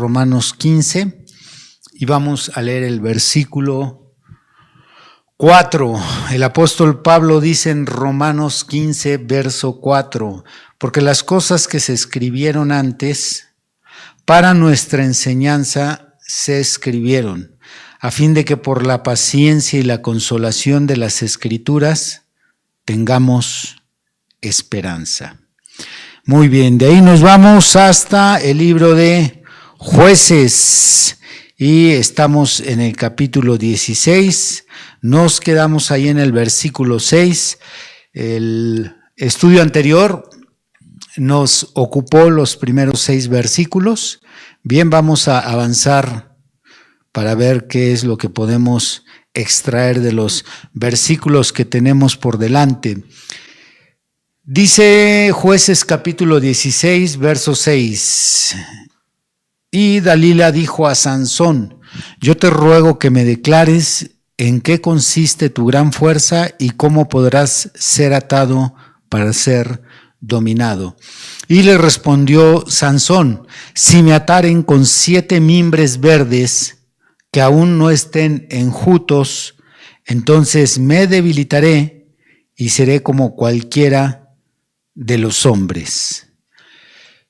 Romanos 15 y vamos a leer el versículo 4. El apóstol Pablo dice en Romanos 15, verso 4, porque las cosas que se escribieron antes para nuestra enseñanza se escribieron, a fin de que por la paciencia y la consolación de las Escrituras tengamos esperanza. Muy bien, de ahí nos vamos hasta el libro de Jueces y estamos en el capítulo 16, nos quedamos ahí en el versículo 6. El estudio anterior nos ocupó los primeros 6 versículos. Bien, vamos a avanzar para ver qué es lo que podemos extraer de los versículos que tenemos por delante. Dice Jueces capítulo 16, verso 6. Y Dalila dijo a Sansón: yo te ruego que me declares en qué consiste tu gran fuerza y cómo podrás ser atado para ser dominado. Y le respondió Sansón: si me ataren con 7 mimbres verdes que aún no estén enjutos, entonces me debilitaré y seré como cualquiera de los hombres.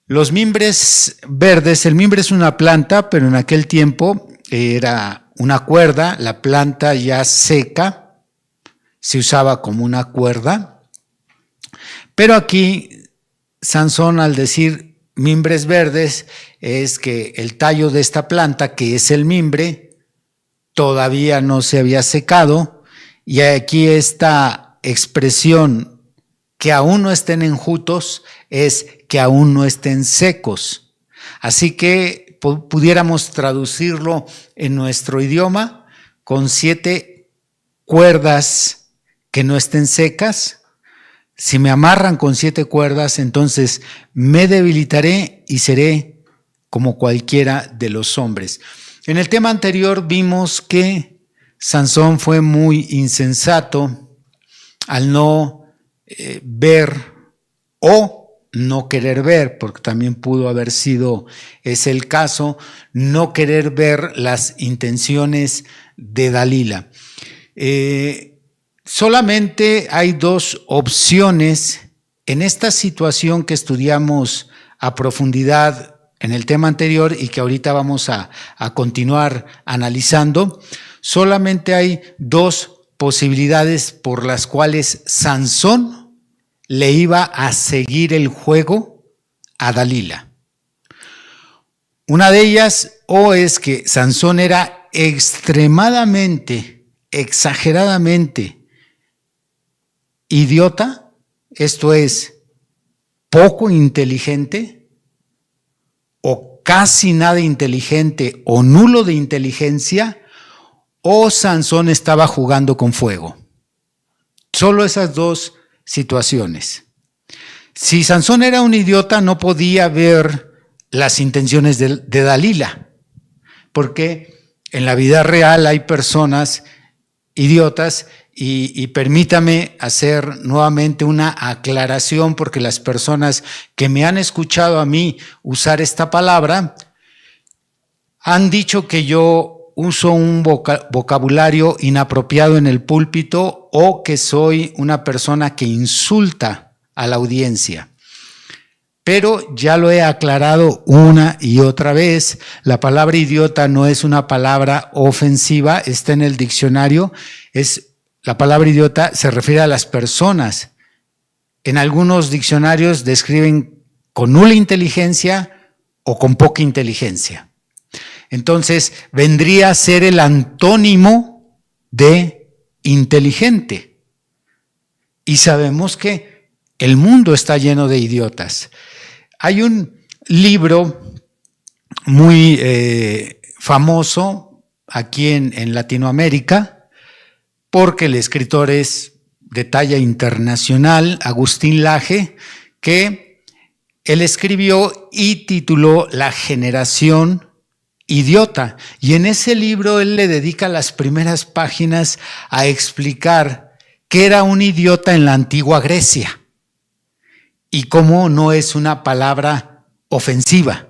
Los mimbres verdes, el mimbre es una planta, pero en aquel tiempo era una cuerda, la planta ya seca, se usaba como una cuerda, pero aquí Sansón, al decir mimbres verdes, es que el tallo de esta planta, que es el mimbre, todavía no se había secado, y aquí esta expresión que aún no estén enjutos es que aún no estén secos. Así que pudiéramos traducirlo en nuestro idioma con 7 cuerdas que no estén secas. Si me amarran con 7 cuerdas, entonces me debilitaré y seré como cualquiera de los hombres. En el tema anterior vimos que Sansón fue muy insensato al no ver o no querer ver, porque también pudo haber sido ese el caso, no querer ver las intenciones de Dalila. Solamente hay 2 opciones en esta situación que estudiamos a profundidad en el tema anterior y que ahorita vamos a continuar analizando. Solamente hay 2 posibilidades por las cuales Sansón le iba a seguir el juego a Dalila. Una de ellas, o es que Sansón era extremadamente, exageradamente idiota, esto es, poco inteligente, o casi nada inteligente, o nulo de inteligencia, o Sansón estaba jugando con fuego. Solo esas 2 situaciones. Si Sansón era un idiota, no podía ver las intenciones de Dalila, porque en la vida real hay personas idiotas y permítame hacer nuevamente una aclaración, porque las personas que me han escuchado a mí usar esta palabra han dicho que yo uso un vocabulario inapropiado en el púlpito o que soy una persona que insulta a la audiencia. Pero ya lo he aclarado una y otra vez, la palabra idiota no es una palabra ofensiva, está en el diccionario, la palabra idiota se refiere a las personas. En algunos diccionarios describen con nula inteligencia o con poca inteligencia. Entonces, vendría a ser el antónimo de inteligente. Y sabemos que el mundo está lleno de idiotas. Hay un libro muy famoso aquí en Latinoamérica, porque el escritor es de talla internacional, Agustín Laje, que él escribió y tituló La generación idiota, y en ese libro él le dedica las primeras páginas a explicar qué era un idiota en la antigua Grecia y cómo no es una palabra ofensiva.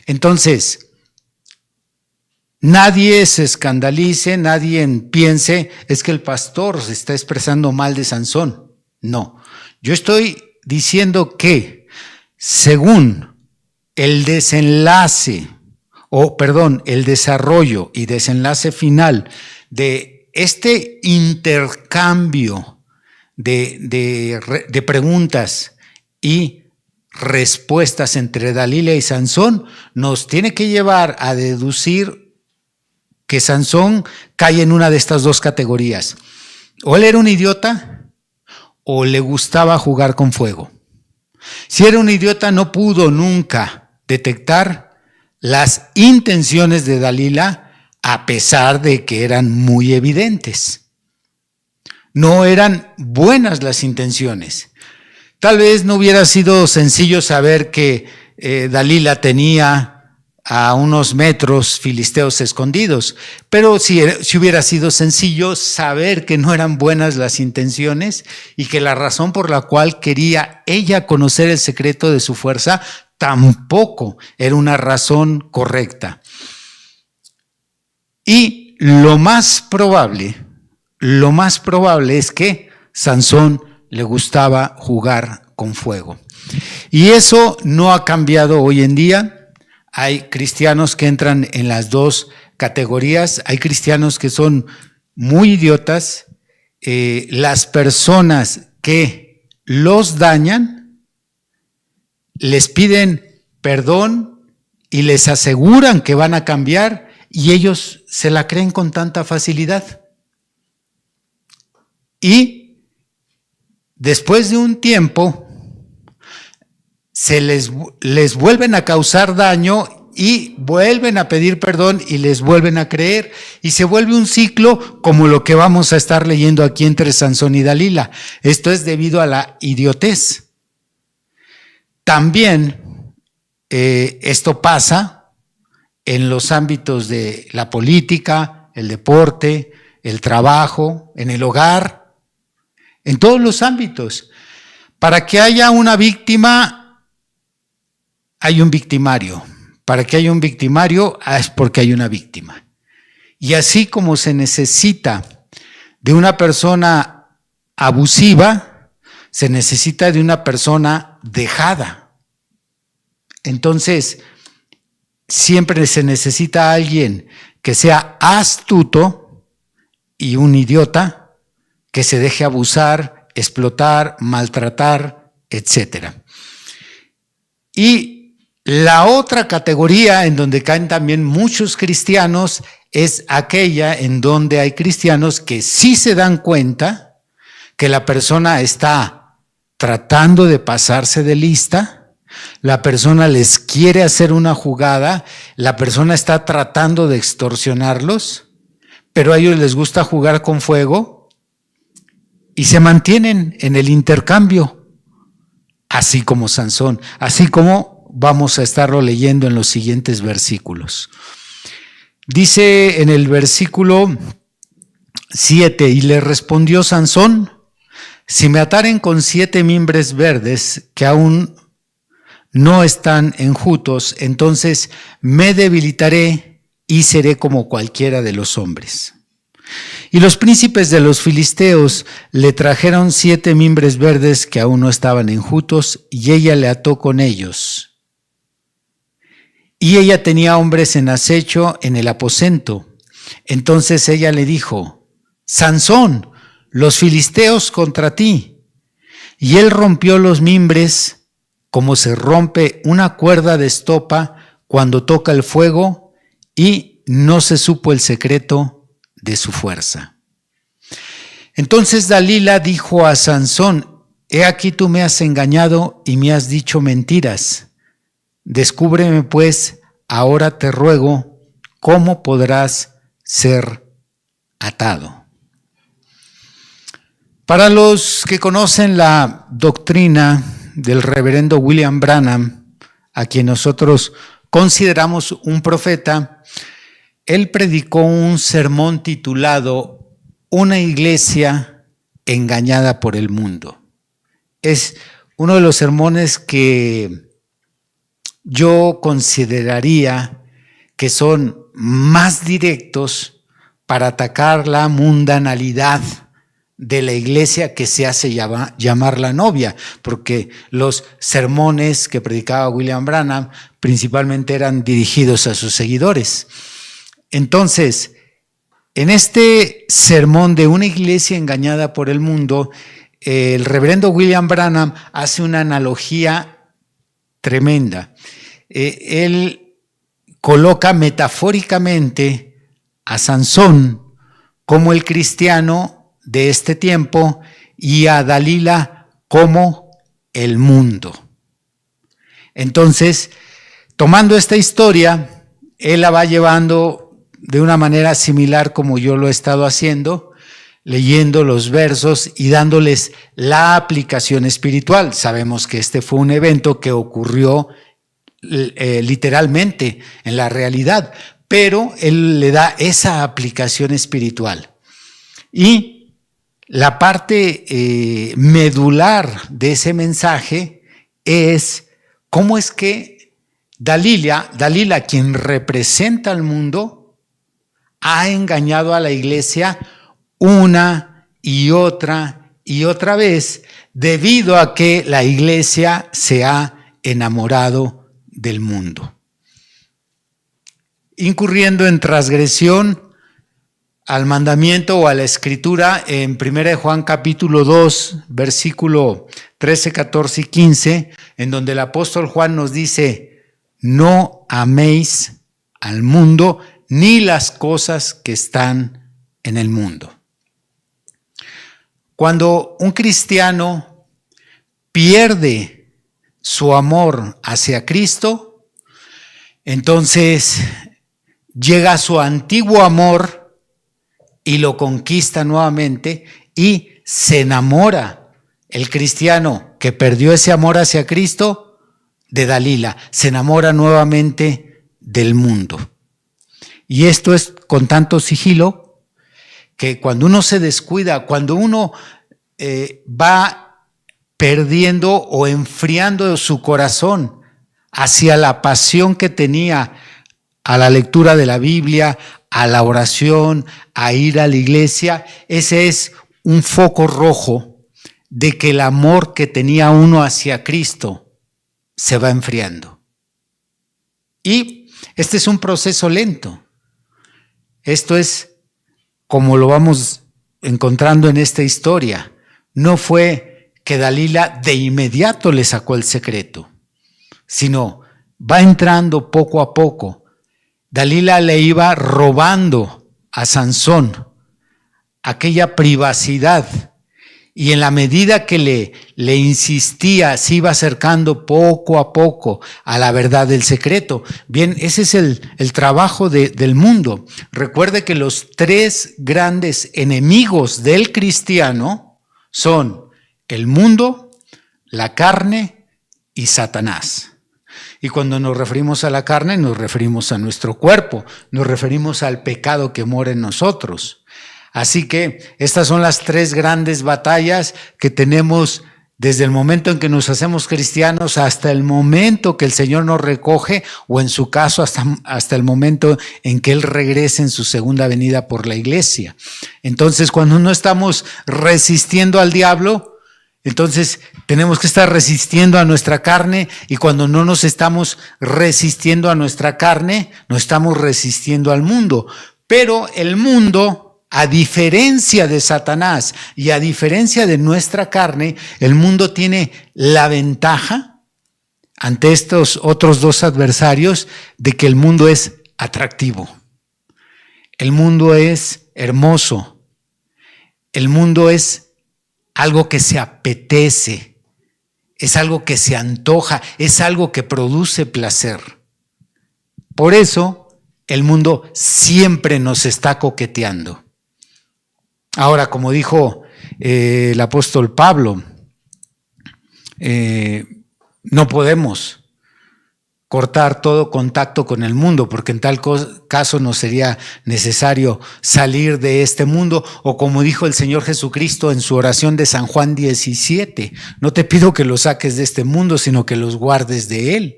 Entonces, nadie se escandalice, nadie piense, es que el pastor se está expresando mal de Sansón. No, yo estoy diciendo que según el desenlace, el desarrollo y desenlace final de este intercambio de preguntas y respuestas entre Dalila y Sansón, nos tiene que llevar a deducir que Sansón cae en una de estas dos categorías. O él era un idiota o le gustaba jugar con fuego. Si era un idiota, no pudo nunca detectar las intenciones de Dalila, a pesar de que eran muy evidentes. No eran buenas las intenciones. Tal vez no hubiera sido sencillo saber que Dalila tenía a unos metros filisteos escondidos, pero si hubiera sido sencillo saber que no eran buenas las intenciones y que la razón por la cual quería ella conocer el secreto de su fuerza tampoco era una razón correcta. Y lo más probable es que Sansón le gustaba jugar con fuego. Y eso no ha cambiado hoy en día. Hay cristianos que entran en las dos categorías. Hay cristianos que son muy idiotas. Las personas que los dañan les piden perdón y les aseguran que van a cambiar y ellos se la creen con tanta facilidad. Y después de un tiempo les vuelven a causar daño y vuelven a pedir perdón y les vuelven a creer. Y se vuelve un ciclo como lo que vamos a estar leyendo aquí entre Sansón y Dalila. Esto es debido a la idiotez. También esto pasa en los ámbitos de la política, el deporte, el trabajo, en el hogar, en todos los ámbitos. Para que haya una víctima, hay un victimario. Para que haya un victimario es porque hay una víctima. Y así como se necesita de una persona abusiva, se necesita de una persona dejada. Entonces, siempre se necesita alguien que sea astuto y un idiota que se deje abusar, explotar, maltratar, etc. Y la otra categoría en donde caen también muchos cristianos es aquella en donde hay cristianos que sí se dan cuenta que la persona está tratando de pasarse de lista, la persona les quiere hacer una jugada, la persona está tratando de extorsionarlos, pero a ellos les gusta jugar con fuego y se mantienen en el intercambio, así como Sansón, así como vamos a estarlo leyendo en los siguientes versículos. Dice en el versículo 7, y le respondió Sansón: si me ataren con 7 mimbres verdes que aún no están enjutos, entonces me debilitaré y seré como cualquiera de los hombres. Y los príncipes de los filisteos le trajeron 7 mimbres verdes que aún no estaban enjutos, y ella le ató con ellos. Y ella tenía hombres en acecho en el aposento. Entonces ella le dijo: Sansón, los filisteos contra ti. Y él rompió los mimbres como se rompe una cuerda de estopa cuando toca el fuego, y no se supo el secreto de su fuerza. Entonces Dalila dijo a Sansón: he aquí tú me has engañado y me has dicho mentiras. Descúbreme pues, ahora te ruego, cómo podrás ser atado. Para los que conocen la doctrina del reverendo William Branham, a quien nosotros consideramos un profeta, él predicó un sermón titulado Una iglesia engañada por el mundo. Es uno de los sermones que yo consideraría que son más directos para atacar la mundanalidad de la iglesia que se hace llamar la novia, porque los sermones que predicaba William Branham principalmente eran dirigidos a sus seguidores. Entonces, en este sermón de una iglesia engañada por el mundo, el reverendo William Branham hace una analogía tremenda. Él coloca metafóricamente a Sansón como el cristiano de este tiempo y a Dalila como el mundo. Entonces, tomando esta historia, él la va llevando de una manera similar como yo lo he estado haciendo, leyendo los versos y dándoles la aplicación espiritual. Sabemos que este fue un evento que ocurrió literalmente en la realidad, pero él le da esa aplicación espiritual. Y la parte medular de ese mensaje es cómo es que Dalila, quien representa al mundo, ha engañado a la iglesia una y otra vez, debido a que la iglesia se ha enamorado del mundo, incurriendo en transgresión al mandamiento o a la escritura en 1 Juan capítulo 2, versículo 13, 14 y 15, en donde el apóstol Juan nos dice: no améis al mundo ni las cosas que están en el mundo. Cuando un cristiano pierde su amor hacia Cristo, entonces llega a su antiguo amor y lo conquista nuevamente y se enamora el cristiano que perdió ese amor hacia Cristo de Dalila, se enamora nuevamente del mundo. Y esto es con tanto sigilo que cuando uno se descuida, cuando uno va perdiendo o enfriando su corazón hacia la pasión que tenía a la lectura de la Biblia, a la oración, a ir a la iglesia, ese es un foco rojo de que el amor que tenía uno hacia Cristo se va enfriando. Y este es un proceso lento. Esto es como lo vamos encontrando en esta historia. No fue que Dalila de inmediato le sacó el secreto, sino va entrando poco a poco. Dalila le iba robando a Sansón aquella privacidad, y en la medida que le insistía, se iba acercando poco a poco a la verdad del secreto. Bien, ese es el trabajo del mundo. Recuerde que los tres grandes enemigos del cristiano son el mundo, la carne y Satanás. Y cuando nos referimos a la carne, nos referimos a nuestro cuerpo, nos referimos al pecado que mora en nosotros. Así que estas son las tres grandes batallas que tenemos desde el momento en que nos hacemos cristianos hasta el momento que el Señor nos recoge, o en su caso hasta el momento en que Él regrese en su segunda venida por la iglesia. Entonces, cuando no estamos resistiendo al diablo, entonces tenemos que estar resistiendo a nuestra carne, y cuando no nos estamos resistiendo a nuestra carne, no estamos resistiendo al mundo. Pero el mundo, a diferencia de Satanás y a diferencia de nuestra carne, el mundo tiene la ventaja ante estos otros dos adversarios de que el mundo es atractivo. El mundo es hermoso. El mundo es algo que se apetece, es algo que se antoja, es algo que produce placer. Por eso el mundo siempre nos está coqueteando. Ahora, como dijo el apóstol Pablo, no podemos cortar todo contacto con el mundo, porque en tal caso nos sería necesario salir de este mundo, o como dijo el Señor Jesucristo en su oración de San Juan 17, no te pido que los saques de este mundo, sino que los guardes de él.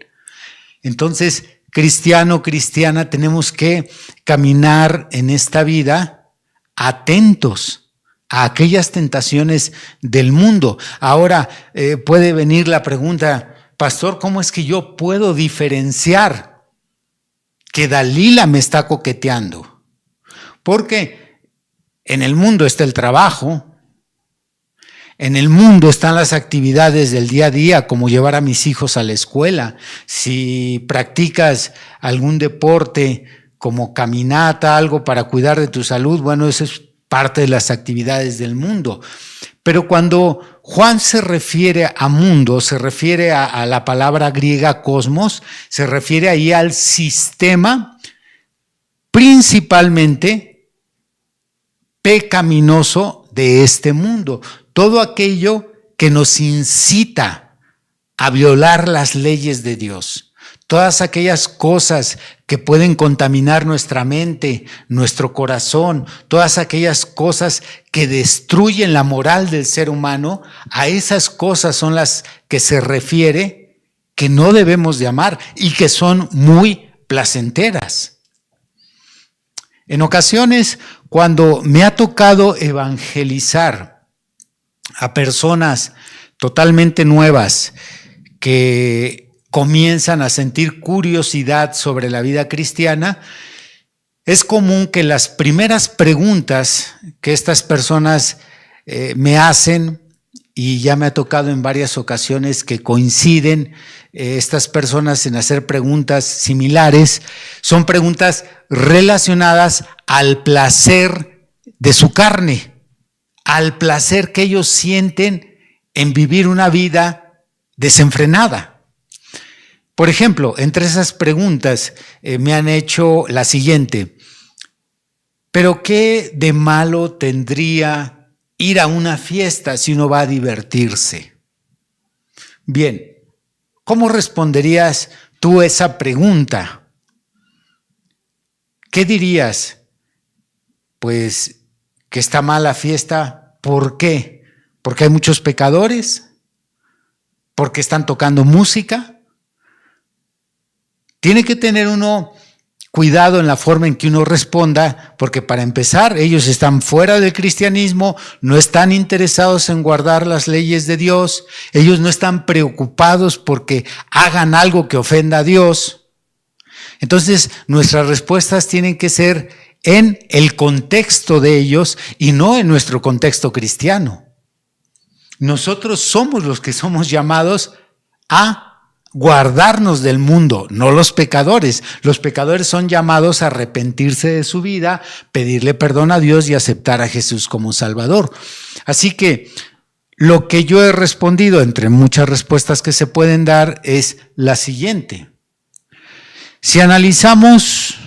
Entonces, cristiano, cristiana, tenemos que caminar en esta vida atentos a aquellas tentaciones del mundo. Ahora puede venir la pregunta, pastor, ¿cómo es que yo puedo diferenciar que Dalila me está coqueteando? Porque en el mundo está el trabajo, en el mundo están las actividades del día a día, como llevar a mis hijos a la escuela. Si practicas algún deporte como caminata, algo para cuidar de tu salud, bueno, eso es parte de las actividades del mundo. Pero cuando Juan se refiere a mundo, se refiere a la palabra griega cosmos, se refiere ahí al sistema principalmente pecaminoso de este mundo. Todo aquello que nos incita a violar las leyes de Dios. Todas aquellas cosas que pueden contaminar nuestra mente, nuestro corazón, todas aquellas cosas que destruyen la moral del ser humano, a esas cosas son las que se refiere que no debemos de amar y que son muy placenteras. En ocasiones, cuando me ha tocado evangelizar a personas totalmente nuevas que comienzan a sentir curiosidad sobre la vida cristiana, es común que las primeras preguntas que estas personas me hacen, y ya me ha tocado en varias ocasiones que coinciden estas personas en hacer preguntas similares, son preguntas relacionadas al placer de su carne, al placer que ellos sienten en vivir una vida desenfrenada. Por ejemplo, entre esas preguntas me han hecho la siguiente: ¿pero qué de malo tendría ir a una fiesta si uno va a divertirse? Bien, ¿cómo responderías tú esa pregunta? ¿Qué dirías? Pues que está mal la fiesta. ¿Por qué? ¿Porque hay muchos pecadores? ¿Porque están tocando música? Tiene que tener uno cuidado en la forma en que uno responda, porque para empezar, ellos están fuera del cristianismo, no están interesados en guardar las leyes de Dios, ellos no están preocupados porque hagan algo que ofenda a Dios. Entonces, nuestras respuestas tienen que ser en el contexto de ellos y no en nuestro contexto cristiano. Nosotros somos los que somos llamados a guardarnos del mundo, no los pecadores. Los pecadores son llamados a arrepentirse de su vida, pedirle perdón a Dios y aceptar a Jesús como Salvador. Así que lo que yo he respondido, entre muchas respuestas que se pueden dar, es la siguiente. Si analizamos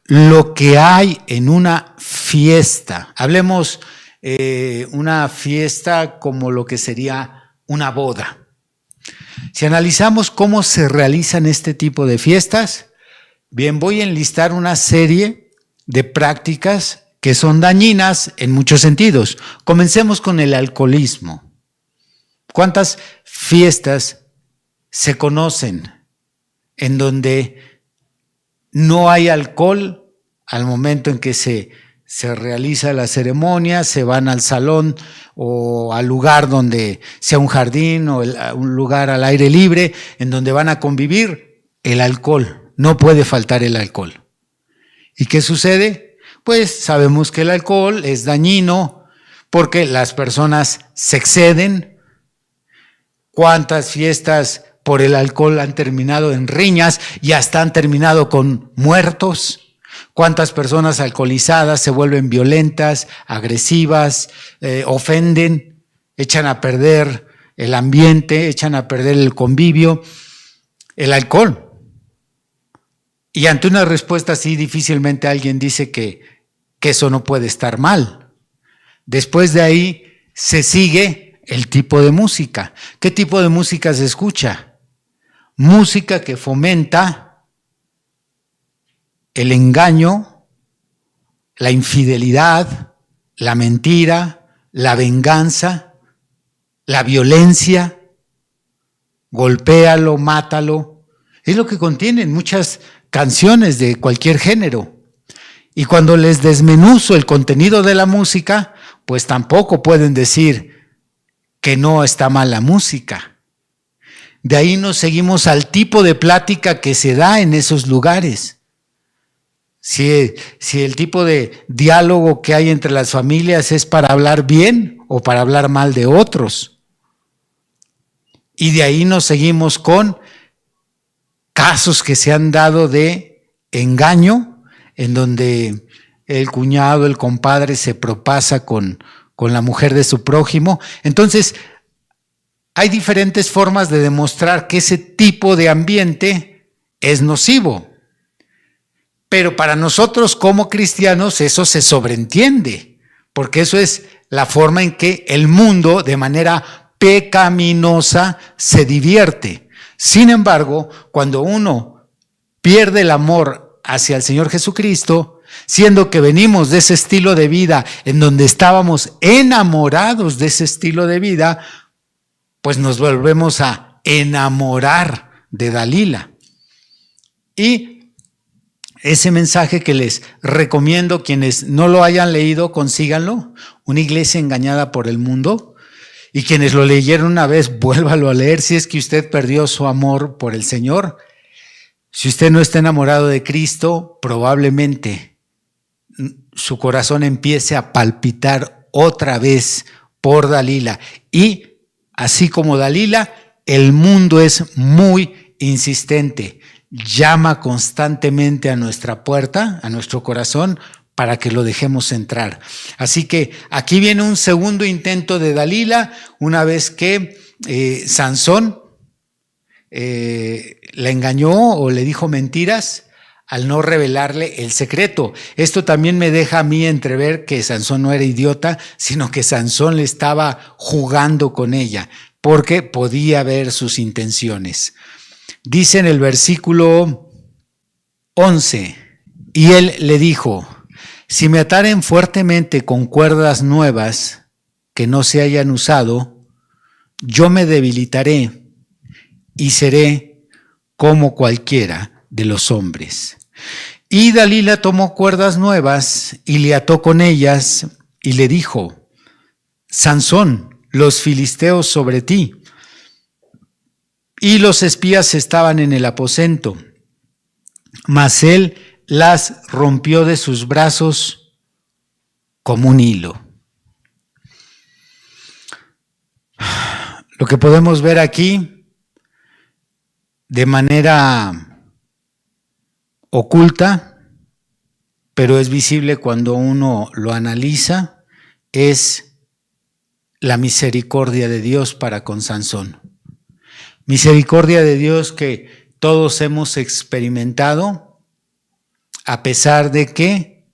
lo que hay en una fiesta, hablemos una fiesta como lo que sería una boda. Si analizamos cómo se realizan este tipo de fiestas, bien, voy a enlistar una serie de prácticas que son dañinas en muchos sentidos. Comencemos con el alcoholismo. ¿Cuántas fiestas se conocen en donde no hay alcohol al momento en que se realiza la ceremonia, se van al salón o al lugar donde sea un jardín o un lugar al aire libre en donde van a convivir? El alcohol, no puede faltar el alcohol. ¿Y qué sucede? Pues sabemos que el alcohol es dañino porque las personas se exceden. ¿Cuántas fiestas por el alcohol han terminado en riñas y hasta han terminado con muertos? ¿Cuántas personas alcoholizadas se vuelven violentas, agresivas, ofenden, echan a perder el ambiente, echan a perder el convivio? El alcohol. Y ante una respuesta así, difícilmente alguien dice que eso no puede estar mal. Después de ahí se sigue el tipo de música. ¿Qué tipo de música se escucha? Música que fomenta el engaño, la infidelidad, la mentira, la venganza, la violencia. Golpéalo, mátalo. Es lo que contienen muchas canciones de cualquier género. Y cuando les desmenuzo el contenido de la música, pues tampoco pueden decir que no está mal la música. De ahí nos seguimos al tipo de plática que se da en esos lugares. Si el tipo de diálogo que hay entre las familias es para hablar bien o para hablar mal de otros. Y de ahí nos seguimos con casos que se han dado de engaño, en donde el cuñado, el compadre se propasa con la mujer de su prójimo. Entonces, hay diferentes formas de demostrar que ese tipo de ambiente es nocivo. Pero para nosotros como cristianos eso se sobreentiende, porque eso es la forma en que el mundo de manera pecaminosa se divierte. Sin embargo, cuando uno pierde el amor hacia el Señor Jesucristo, siendo que venimos de ese estilo de vida en donde estábamos enamorados de ese estilo de vida, pues nos volvemos a enamorar de Dalila. Y ese mensaje que les recomiendo, quienes no lo hayan leído, consíganlo, Una iglesia engañada por el mundo, y quienes lo leyeron una vez, vuélvalo a leer si es que usted perdió su amor por el Señor. Si usted no está enamorado de Cristo, probablemente su corazón empiece a palpitar otra vez por Dalila. Y así como Dalila, el mundo es muy insistente. Llama constantemente a nuestra puerta, a nuestro corazón, para que lo dejemos entrar. Así que aquí viene un segundo intento de Dalila, una vez que Sansón la engañó o le dijo mentiras al no revelarle el secreto. Esto también me deja a mí entrever que Sansón no era idiota, sino que Sansón le estaba jugando con ella, porque podía ver sus intenciones. Dice en el versículo 11, y él le dijo: si me ataren fuertemente con cuerdas nuevas que no se hayan usado, yo me debilitaré y seré como cualquiera de los hombres. Y Dalila tomó cuerdas nuevas y le ató con ellas y le dijo: Sansón, los filisteos sobre ti. Y los espías estaban en el aposento, mas él las rompió de sus brazos como un hilo. Lo que podemos ver aquí de manera oculta, pero es visible cuando uno lo analiza, es la misericordia de Dios para con Sansón. Misericordia de Dios que todos hemos experimentado, a pesar de que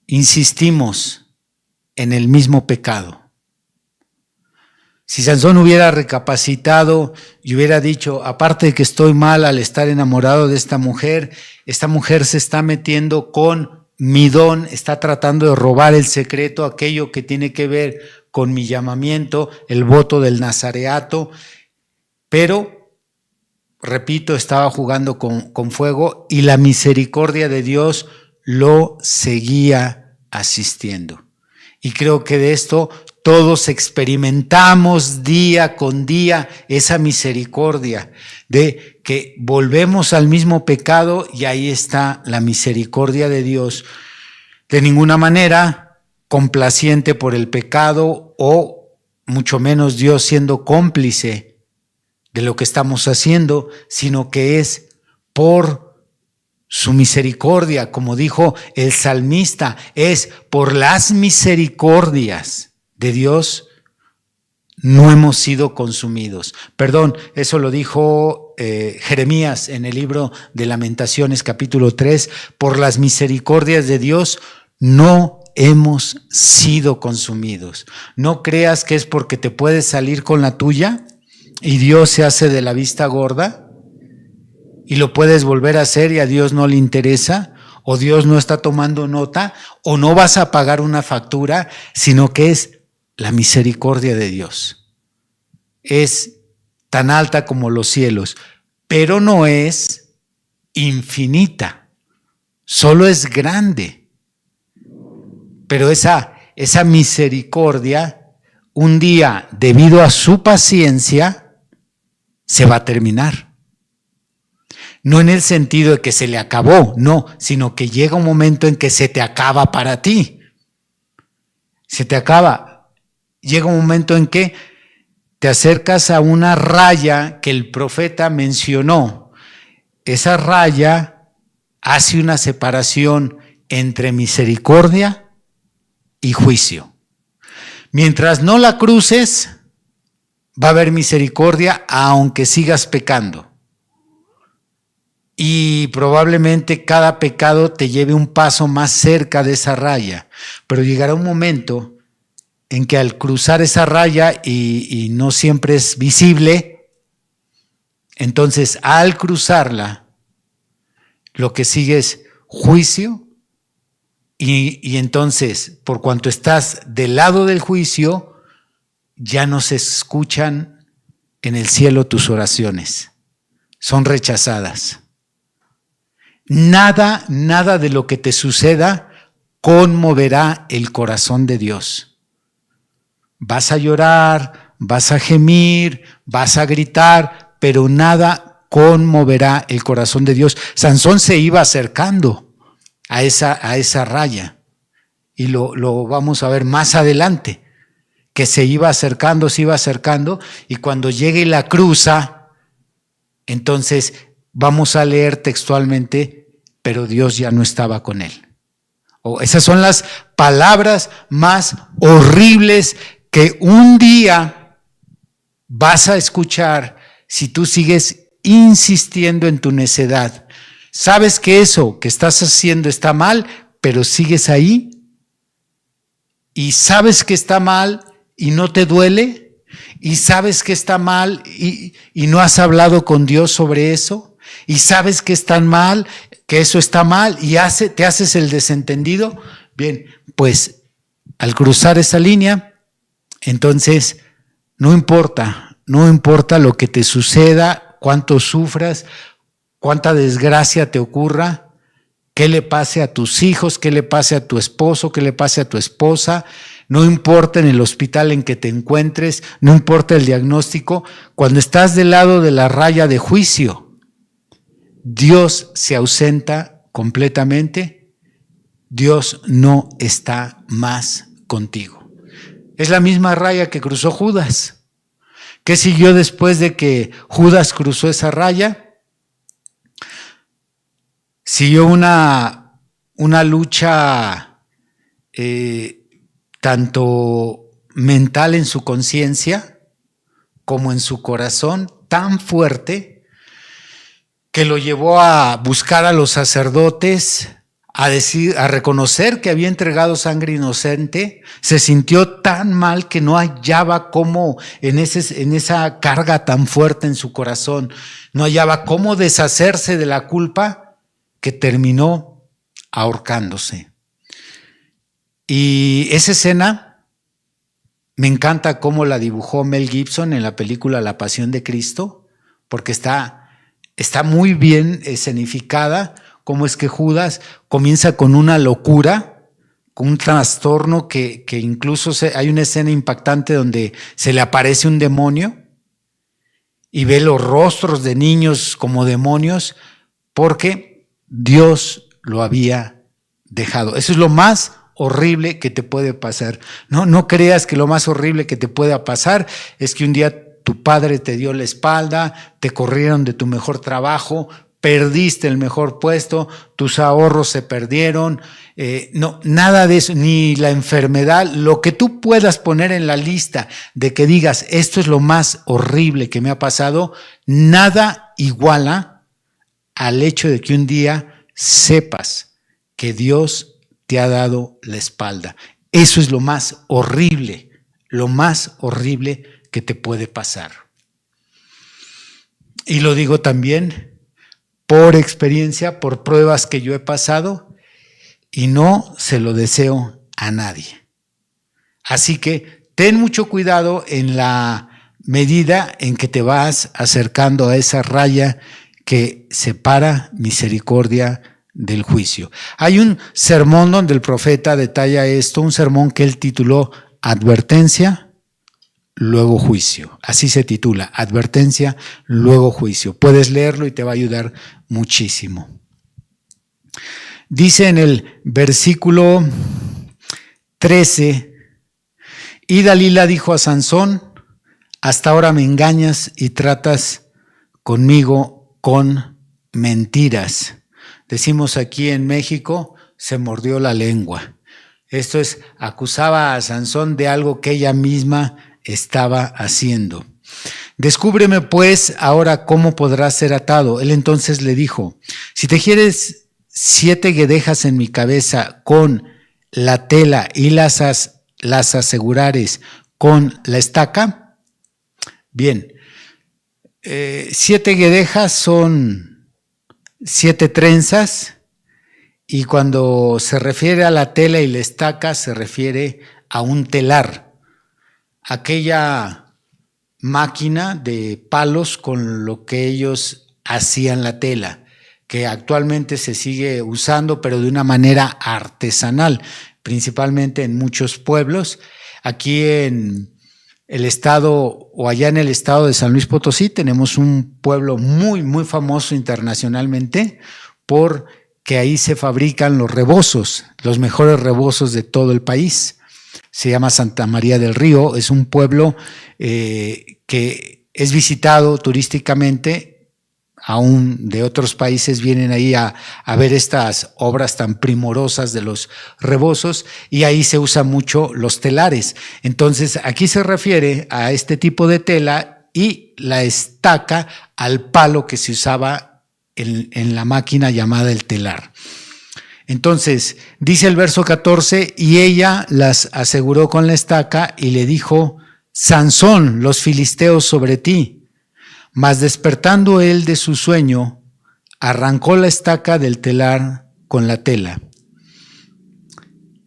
insistimos en el mismo pecado. Si Sansón hubiera recapacitado y hubiera dicho: aparte de que estoy mal al estar enamorado de esta mujer se está metiendo con mi don, está tratando de robar el secreto, aquello que tiene que ver con mi llamamiento, el voto del nazareato, pero, repito, estaba jugando con fuego y la misericordia de Dios lo seguía asistiendo. Y creo que de esto todos experimentamos día con día esa misericordia de que volvemos al mismo pecado y ahí está la misericordia de Dios. De ninguna manera complaciente por el pecado o mucho menos Dios siendo cómplice de lo que estamos haciendo, sino que es por su misericordia, como dijo el salmista, es por las misericordias de Dios no hemos sido consumidos. Perdón, eso lo dijo Jeremías en el libro de Lamentaciones, capítulo 3, por las misericordias de Dios no hemos sido consumidos. No creas que es porque te puedes salir con la tuya y Dios se hace de la vista gorda y lo puedes volver a hacer y a Dios no le interesa, o Dios no está tomando nota, o no vas a pagar una factura, sino que es la misericordia de Dios. Es tan alta como los cielos, pero no es infinita, solo es grande. Pero esa misericordia, un día, debido a su paciencia, se va a terminar. No en el sentido de que se le acabó, no, sino que llega un momento en que se te acaba para ti. Se te acaba. Llega un momento en que te acercas a una raya que el profeta mencionó. Esa raya hace una separación entre misericordia y juicio. Mientras no la cruces, va a haber misericordia aunque sigas pecando. Y probablemente cada pecado te lleve un paso más cerca de esa raya. Pero llegará un momento en que al cruzar esa raya, y no siempre es visible, entonces al cruzarla, lo que sigue es juicio, y entonces, por cuanto estás del lado del juicio, ya no se escuchan en el cielo tus oraciones, son rechazadas. Nada de lo que te suceda conmoverá el corazón de Dios. Vas a llorar, vas a gemir, vas a gritar, pero nada conmoverá el corazón de Dios. Sansón se iba acercando a esa raya, y lo vamos a ver más adelante, que se iba acercando, y cuando llegue y la cruza, entonces vamos a leer textualmente, pero Dios ya no estaba con él. Esas son las palabras más horribles que un día vas a escuchar si tú sigues insistiendo en tu necedad. Sabes que eso que estás haciendo está mal, pero sigues ahí, y sabes que está mal y no te duele, y sabes que está mal y no has hablado con Dios sobre eso, y sabes que está mal, que eso está mal, y te haces el desentendido. Bien, pues al cruzar esa línea, entonces no importa lo que te suceda, cuánto sufras, cuánta desgracia te ocurra, qué le pase a tus hijos, qué le pase a tu esposo, qué le pase a tu esposa, no importa en el hospital en que te encuentres, no importa el diagnóstico, cuando estás del lado de la raya de juicio, Dios se ausenta completamente, Dios no está más contigo. Es la misma raya que cruzó Judas. ¿Qué siguió después de que Judas cruzó esa raya? Siguió una lucha tanto mental en su conciencia como en su corazón, tan fuerte que lo llevó a buscar a los sacerdotes, a reconocer que había entregado sangre inocente. Se sintió tan mal que no hallaba cómo, en esa carga tan fuerte en su corazón, no hallaba cómo deshacerse de la culpa, que terminó ahorcándose. Y esa escena me encanta cómo la dibujó Mel Gibson en la película La Pasión de Cristo, porque está muy bien escenificada, cómo es que Judas comienza con una locura, con un trastorno que incluso hay una escena impactante donde se le aparece un demonio y ve los rostros de niños como demonios, porque Dios lo había dejado. Eso es lo más horrible que te puede pasar. No creas que lo más horrible que te pueda pasar es que un día tu padre te dio la espalda, te corrieron de tu mejor trabajo, perdiste el mejor puesto, tus ahorros se perdieron, no, nada de eso, ni la enfermedad, lo que tú puedas poner en la lista de que digas, esto es lo más horrible que me ha pasado, nada iguala al hecho de que un día sepas que Dios te ha dado la espalda. Eso es lo más horrible que te puede pasar. Y lo digo también por experiencia, por pruebas que yo he pasado, y no se lo deseo a nadie. Así que ten mucho cuidado en la medida en que te vas acercando a esa raya que separa misericordia del juicio. Hay un sermón donde el profeta detalla esto, un sermón que él tituló Advertencia, luego juicio. Así se titula, Advertencia, luego juicio. Puedes leerlo y te va a ayudar muchísimo. Dice en el versículo 13, y Dalila dijo a Sansón, hasta ahora me engañas y tratas conmigo con mentiras. Decimos aquí en México, se mordió la lengua. Esto es, acusaba a Sansón de algo que ella misma estaba haciendo. Descúbreme pues ahora cómo podrás ser atado. Él entonces le dijo, si te quieres 7 guedejas en mi cabeza con la tela y las asegurares con la estaca. Bien, 7 guedejas son 7 trenzas, y cuando se refiere a la tela y la estaca se refiere a un telar, aquella máquina de palos con lo que ellos hacían la tela, que actualmente se sigue usando, pero de una manera artesanal, principalmente en muchos pueblos. Aquí en el estado, o allá en el estado de San Luis Potosí, tenemos un pueblo muy, muy famoso internacionalmente porque ahí se fabrican los rebozos, los mejores rebozos de todo el país. Se llama Santa María del Río, es un pueblo que es visitado turísticamente. Aún de otros países vienen ahí a ver estas obras tan primorosas de los rebozos, y ahí se usan mucho los telares. Entonces aquí se refiere a este tipo de tela y la estaca al palo que se usaba en la máquina llamada el telar. Entonces dice el verso 14, y ella las aseguró con la estaca y le dijo, Sansón, los filisteos sobre ti. Mas despertando él de su sueño, arrancó la estaca del telar con la tela.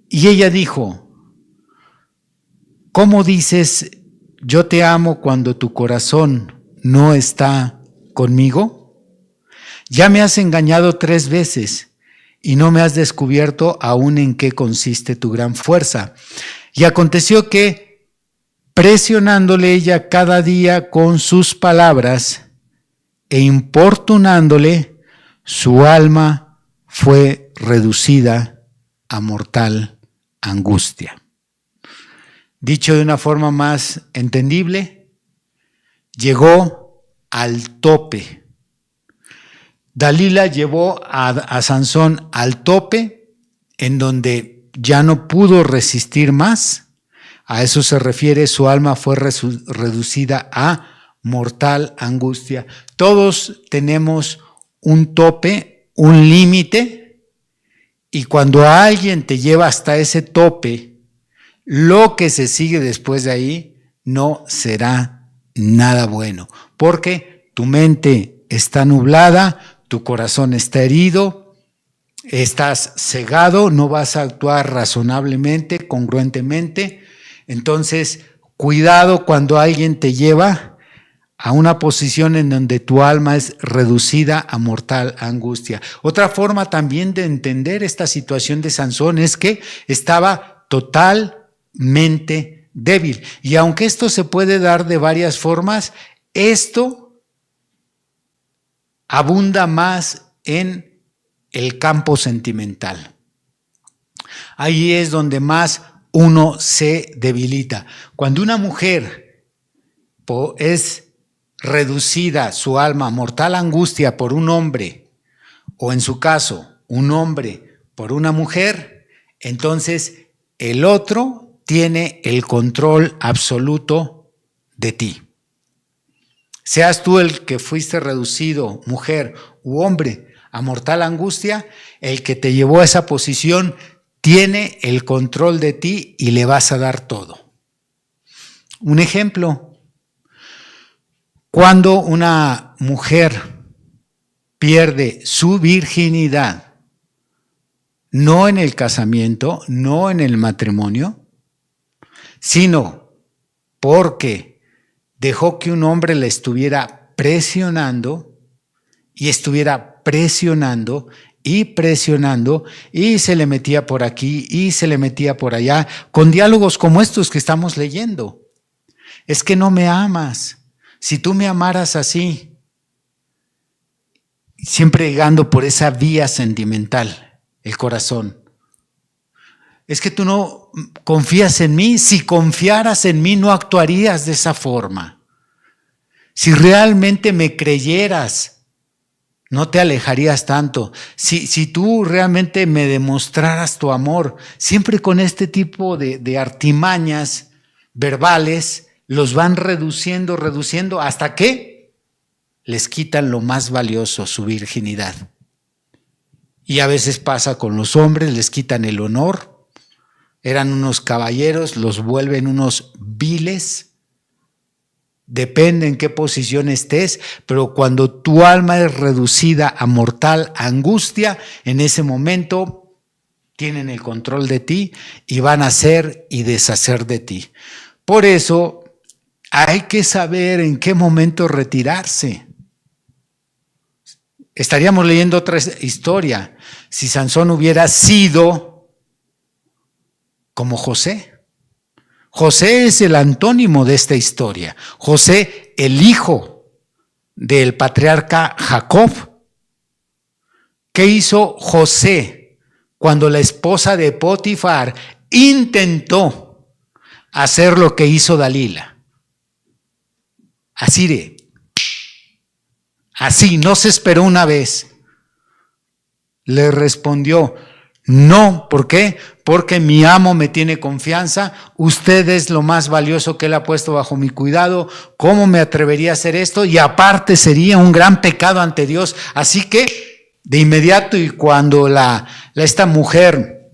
Y ella dijo, ¿cómo dices, yo te amo cuando tu corazón no está conmigo? Ya me has engañado 3 veces y no me has descubierto aún en qué consiste tu gran fuerza. Y aconteció que, presionándole ella cada día con sus palabras e importunándole, su alma fue reducida a mortal angustia. Dicho de una forma más entendible, llegó al tope. Dalila llevó a Sansón al tope, en donde ya no pudo resistir más. A eso se refiere, su alma fue reducida a mortal angustia. Todos tenemos un tope, un límite, y cuando alguien te lleva hasta ese tope, lo que se sigue después de ahí no será nada bueno, porque tu mente está nublada, tu corazón está herido, estás cegado, no vas a actuar razonablemente, congruentemente. Entonces, cuidado cuando alguien te lleva a una posición en donde tu alma es reducida a mortal angustia. Otra forma también de entender esta situación de Sansón es que estaba totalmente débil. Y aunque esto se puede dar de varias formas, esto abunda más en el campo sentimental. Ahí es donde más uno se debilita. Cuando una mujer es reducida su alma a mortal angustia por un hombre, o en su caso, un hombre por una mujer, entonces el otro tiene el control absoluto de ti. Seas tú el que fuiste reducido, mujer u hombre, a mortal angustia, el que te llevó a esa posición tiene el control de ti y le vas a dar todo. Un ejemplo, cuando una mujer pierde su virginidad, no en el casamiento, no en el matrimonio, sino porque dejó que un hombre la estuviera presionando, y estuviera presionando y presionando, y se le metía por aquí y se le metía por allá, con diálogos como estos que estamos leyendo. Es que no me amas. Si tú me amaras así, siempre llegando por esa vía sentimental, el corazón. Es que tú no confías en mí. Si confiaras en mí, no actuarías de esa forma. Si realmente me creyeras, no te alejarías tanto. Si tú realmente me demostraras tu amor, siempre con este tipo de artimañas verbales, los van reduciendo, hasta que les quitan lo más valioso, su virginidad. Y a veces pasa con los hombres, les quitan el honor. Eran unos caballeros, los vuelven unos viles. Depende en qué posición estés, pero cuando tu alma es reducida a mortal angustia, en ese momento tienen el control de ti y van a hacer y deshacer de ti. Por eso hay que saber en qué momento retirarse. Estaríamos leyendo otra historia. Si Sansón hubiera sido como José. José es el antónimo de esta historia. José, el hijo del patriarca Jacob. ¿Qué hizo José cuando la esposa de Potifar intentó hacer lo que hizo Dalila? Así, no se esperó una vez. Le respondió: no, ¿por qué? Porque mi amo me tiene confianza, usted es lo más valioso que él ha puesto bajo mi cuidado, ¿cómo me atrevería a hacer esto? Y aparte sería un gran pecado ante Dios. Así que de inmediato, y cuando esta mujer,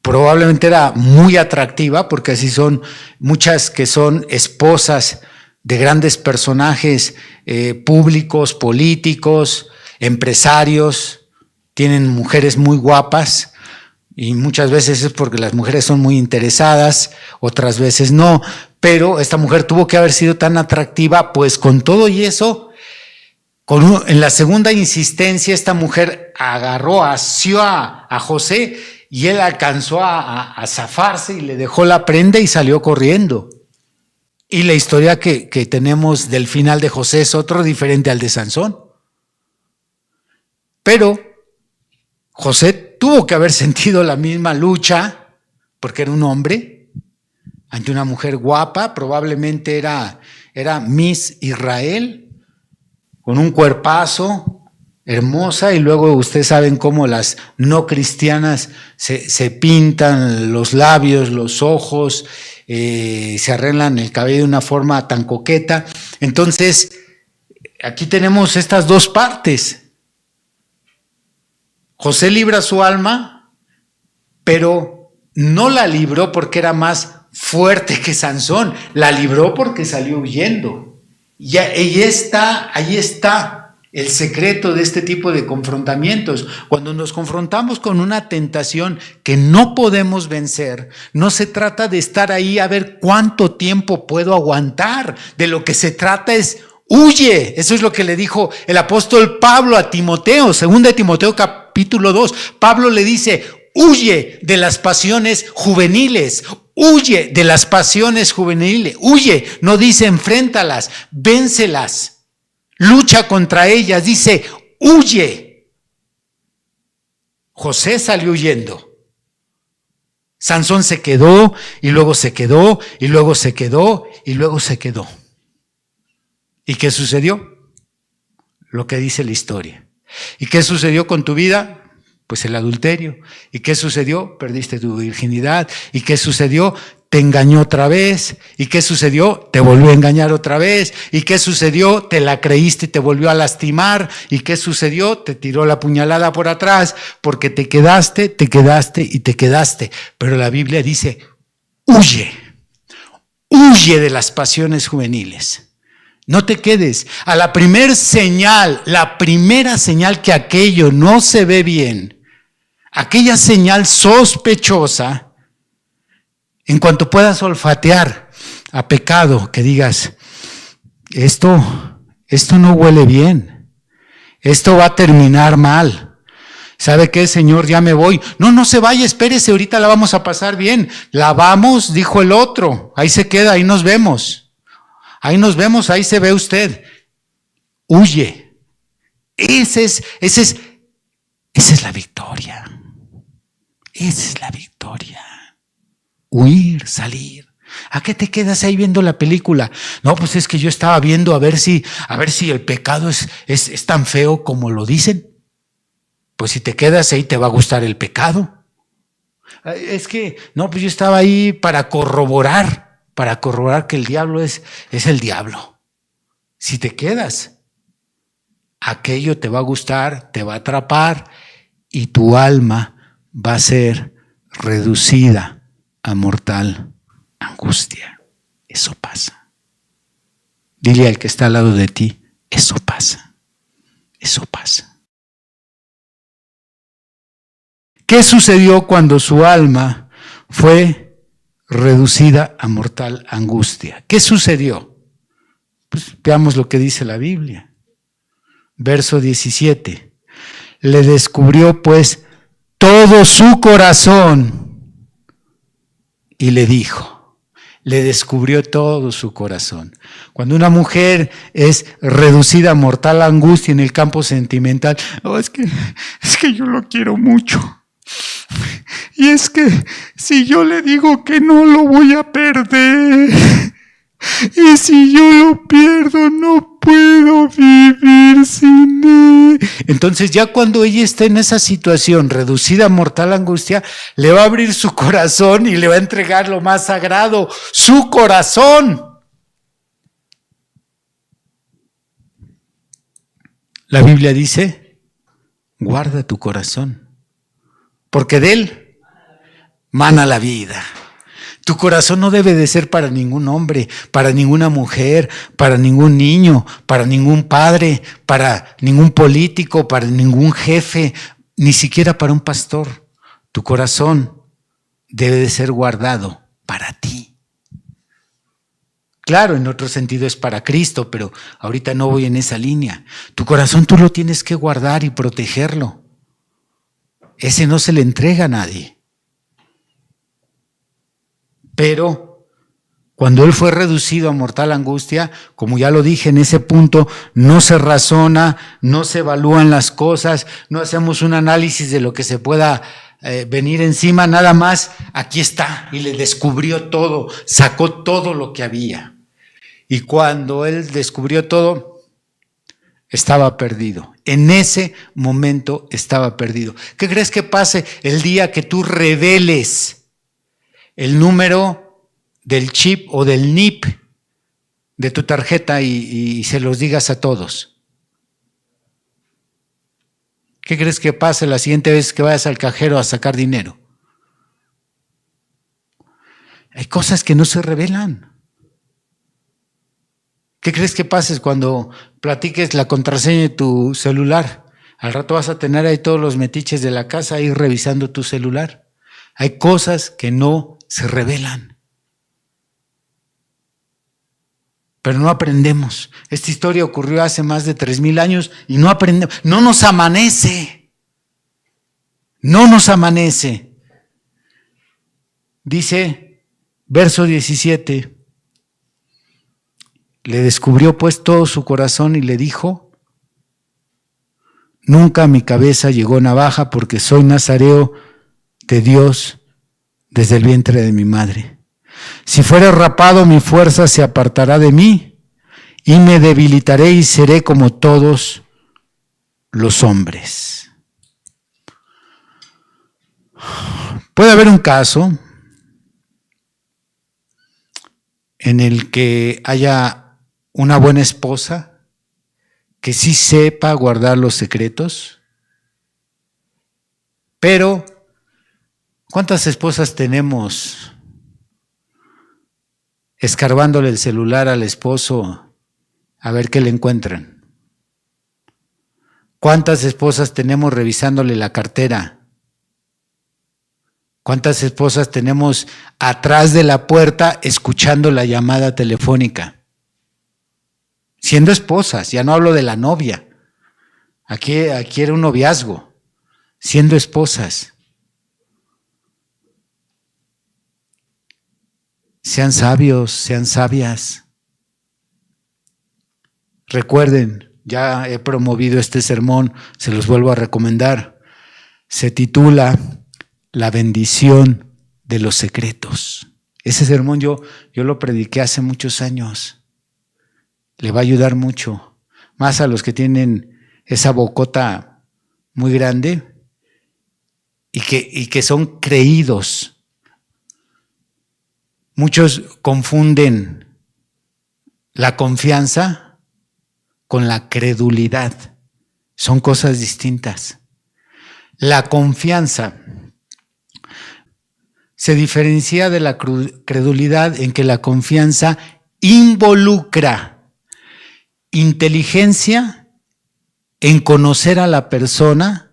probablemente era muy atractiva, porque así son muchas que son esposas de grandes personajes públicos, políticos, empresarios, tienen mujeres muy guapas, y muchas veces es porque las mujeres son muy interesadas, otras veces no, pero esta mujer tuvo que haber sido tan atractiva, pues con todo y eso, en la segunda insistencia, esta mujer asió a José, y él alcanzó a zafarse y le dejó la prenda y salió corriendo. Y la historia que tenemos del final de José es otro diferente al de Sansón. Pero José tuvo que haber sentido la misma lucha, porque era un hombre, ante una mujer guapa, probablemente era Miss Israel, con un cuerpazo, hermosa, y luego ustedes saben cómo las no cristianas se pintan los labios, los ojos, se arreglan el cabello de una forma tan coqueta. Entonces, aquí tenemos estas dos partes. José libra su alma, pero no la libró porque era más fuerte que Sansón, la libró porque salió huyendo. Y ahí está el secreto de este tipo de confrontamientos. Cuando nos confrontamos con una tentación que no podemos vencer, no se trata de estar ahí a ver cuánto tiempo puedo aguantar. De lo que se trata es: huye. Eso es lo que le dijo el apóstol Pablo a Timoteo, 2 Timoteo capítulo 2. Pablo le dice: huye de las pasiones juveniles. Huye de las pasiones juveniles. Huye, no dice enfréntalas, véncelas, lucha contra ellas. Dice: huye. José salió huyendo. Sansón se quedó, y luego se quedó, y luego se quedó, y luego se quedó. ¿Y qué sucedió? Lo que dice la historia. ¿Y qué sucedió con tu vida? Pues el adulterio. ¿Y qué sucedió? Perdiste tu virginidad. ¿Y qué sucedió? Te engañó otra vez. ¿Y qué sucedió? Te volvió a engañar otra vez. ¿Y qué sucedió? Te la creíste y te volvió a lastimar. ¿Y qué sucedió? Te tiró la puñalada por atrás, porque te quedaste y te quedaste. Pero la Biblia dice: huye. Huye de las pasiones juveniles. No te quedes. A la primera señal que aquello no se ve bien, aquella señal sospechosa, en cuanto puedas olfatear a pecado, que digas: esto esto no huele bien, esto va a terminar mal. ¿Sabe qué, señor? Ya me voy. No, no se vaya, espérese, ahorita la vamos a pasar bien. La vamos, dijo el otro. Ahí se queda, ahí nos vemos. Ahí nos vemos, ahí se ve usted. Huye. Esa es la victoria. Esa es la victoria. Huir, salir. ¿A qué te quedas ahí viendo la película? No, pues es que yo estaba viendo a ver si el pecado es tan feo como lo dicen. Pues si te quedas ahí te va a gustar el pecado. Es que, no, pues yo estaba ahí para corroborar que el diablo es el diablo. Si te quedas, aquello te va a gustar, te va a atrapar y tu alma va a ser reducida a mortal angustia. Eso pasa. Dile al que está al lado de ti, eso pasa. Eso pasa. ¿Qué sucedió cuando su alma fue reducida a mortal angustia? ¿Qué sucedió? Pues veamos lo que dice la Biblia. Verso 17. Le descubrió pues todo su corazón y le dijo, le descubrió todo su corazón. Cuando una mujer es reducida a mortal angustia en el campo sentimental, oh, es que yo lo quiero mucho. Y es que si yo le digo que no, lo voy a perder. Y si yo lo pierdo, no puedo vivir sin él. Entonces ya cuando ella está en esa situación reducida a mortal angustia, le va a abrir su corazón y le va a entregar lo más sagrado, su corazón. La Biblia dice, guarda tu corazón, porque de él mana la vida. Tu corazón no debe de ser para ningún hombre, para ninguna mujer, para ningún niño, para ningún padre, para ningún político, para ningún jefe, ni siquiera para un pastor. Tu corazón debe de ser guardado para ti. Claro, en otro sentido es para Cristo, pero ahorita no voy en esa línea. Tu corazón tú lo tienes que guardar y protegerlo. Ese no se le entrega a nadie. Pero cuando él fue reducido a mortal angustia, como ya lo dije en ese punto, no se razona, no se evalúan las cosas, no hacemos un análisis de lo que se pueda venir encima, nada más, aquí está, y le descubrió todo, sacó todo lo que había. Y cuando él descubrió todo, estaba perdido. En ese momento estaba perdido. ¿Qué crees que pase el día que tú reveles el número del chip o del NIP de tu tarjeta y se los digas a todos? ¿Qué crees que pase la siguiente vez que vayas al cajero a sacar dinero? Hay cosas que no se revelan. ¿Qué crees que pase cuando platiques la contraseña de tu celular? Al rato vas a tener ahí todos los metiches de la casa ahí revisando tu celular. Hay cosas que no se revelan. Pero no aprendemos. Esta historia ocurrió hace más de 3,000 años y no aprendemos. No nos amanece. No nos amanece. Dice, verso 17, le descubrió pues todo su corazón y le dijo, nunca a mi cabeza llegó navaja porque soy nazareo de Dios desde el vientre de mi madre. Si fuera rapado, mi fuerza se apartará de mí y me debilitaré y seré como todos los hombres. Puede haber un caso en el que haya una buena esposa que sí sepa guardar los secretos, pero ¿cuántas esposas tenemos escarbándole el celular al esposo a ver qué le encuentran? ¿Cuántas esposas tenemos revisándole la cartera? ¿Cuántas esposas tenemos atrás de la puerta escuchando la llamada telefónica? siendo esposas, ya no hablo de la novia. Aquí era un noviazgo, siendo esposas. Sean sabios, sean sabias. Recuerden, ya he promovido este sermón, se los vuelvo a recomendar. Se titula La bendición de los secretos. Ese sermón yo lo prediqué hace muchos años. Le va a ayudar mucho, más a los que tienen esa bocota muy grande y que son creídos. Muchos confunden la confianza con la credulidad. Son cosas distintas. La confianza se diferencia de la credulidad en que la confianza involucra inteligencia en conocer a la persona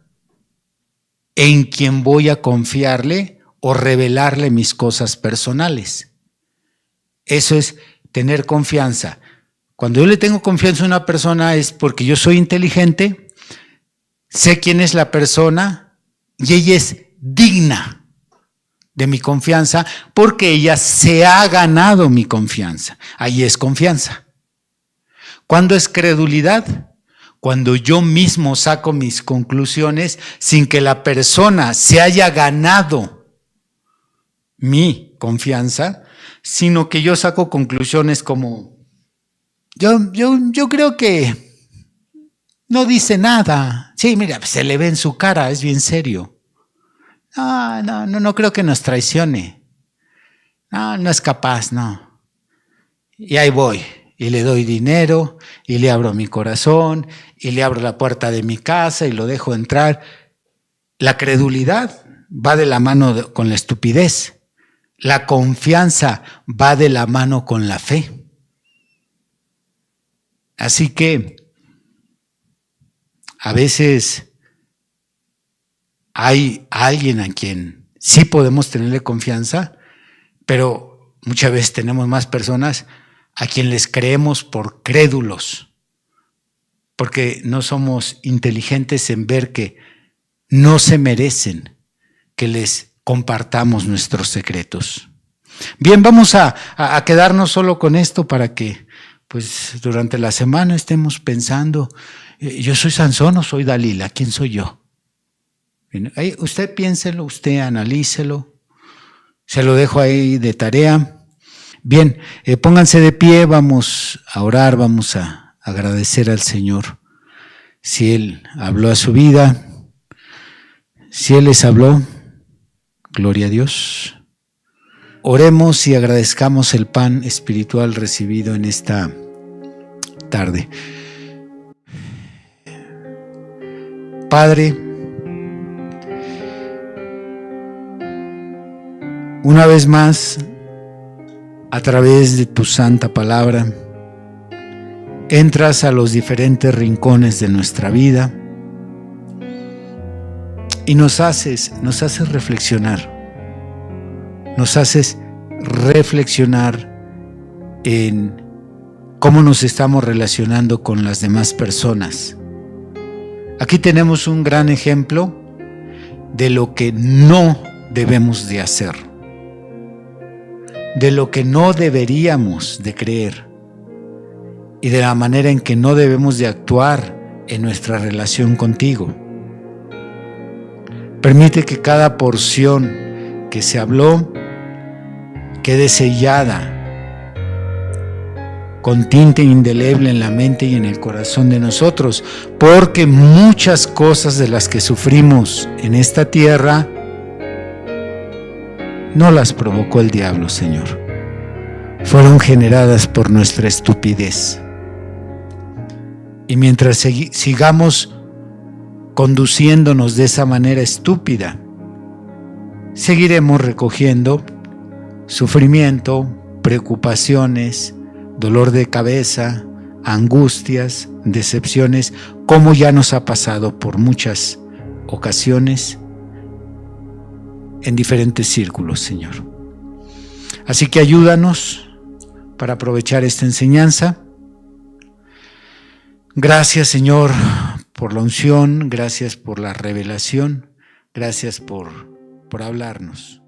en quien voy a confiarle o revelarle mis cosas personales. Eso es tener confianza. Cuando yo le tengo confianza a una persona es porque yo soy inteligente, sé quién es la persona y ella es digna de mi confianza porque ella se ha ganado mi confianza. Ahí es confianza. ¿Cuándo es credulidad? Cuando yo mismo saco mis conclusiones sin que la persona se haya ganado mi confianza, sino que yo saco conclusiones como, yo creo que no dice nada. Sí, mira, se le ve en su cara, es bien serio. No creo que nos traicione. No es capaz, no. Y ahí voy, y le doy dinero, y le abro mi corazón, y le abro la puerta de mi casa, y lo dejo entrar. La credulidad va de la mano con la estupidez. La confianza va de la mano con la fe. Así que a veces hay alguien a quien sí podemos tenerle confianza, pero muchas veces tenemos más personas a quien les creemos por crédulos, porque no somos inteligentes en ver que no se merecen que les compartamos nuestros secretos. Bien, vamos a quedarnos solo con esto para que pues durante la semana estemos pensando, ¿yo soy Sansón o soy Dalila? ¿Quién soy yo? Bien, ahí usted piénselo, usted analícelo, se lo dejo ahí de tarea. Bien, pónganse de pie, vamos a orar, vamos a agradecer al Señor. Si Él habló a su vida, si Él les habló, gloria a Dios. Oremos y agradezcamos el pan espiritual recibido en esta tarde. Padre, una vez más, a través de tu santa palabra, entras a los diferentes rincones de nuestra vida y nos haces reflexionar. Nos haces reflexionar en cómo nos estamos relacionando con las demás personas. Aquí tenemos un gran ejemplo de lo que no debemos de hacer, de lo que no deberíamos de creer y de la manera en que no debemos de actuar en nuestra relación contigo. Permite que cada porción que se habló quede sellada con tinte indeleble en la mente y en el corazón de nosotros, porque muchas cosas de las que sufrimos en esta tierra no las provocó el diablo, Señor. Fueron generadas por nuestra estupidez. Y mientras sigamos conduciéndonos de esa manera estúpida, seguiremos recogiendo sufrimiento, preocupaciones, dolor de cabeza, angustias, decepciones, como ya nos ha pasado por muchas ocasiones en diferentes círculos, Señor. Así que ayúdanos para aprovechar esta enseñanza Gracias, Señor, por la unción, gracias por la revelación, gracias por hablarnos.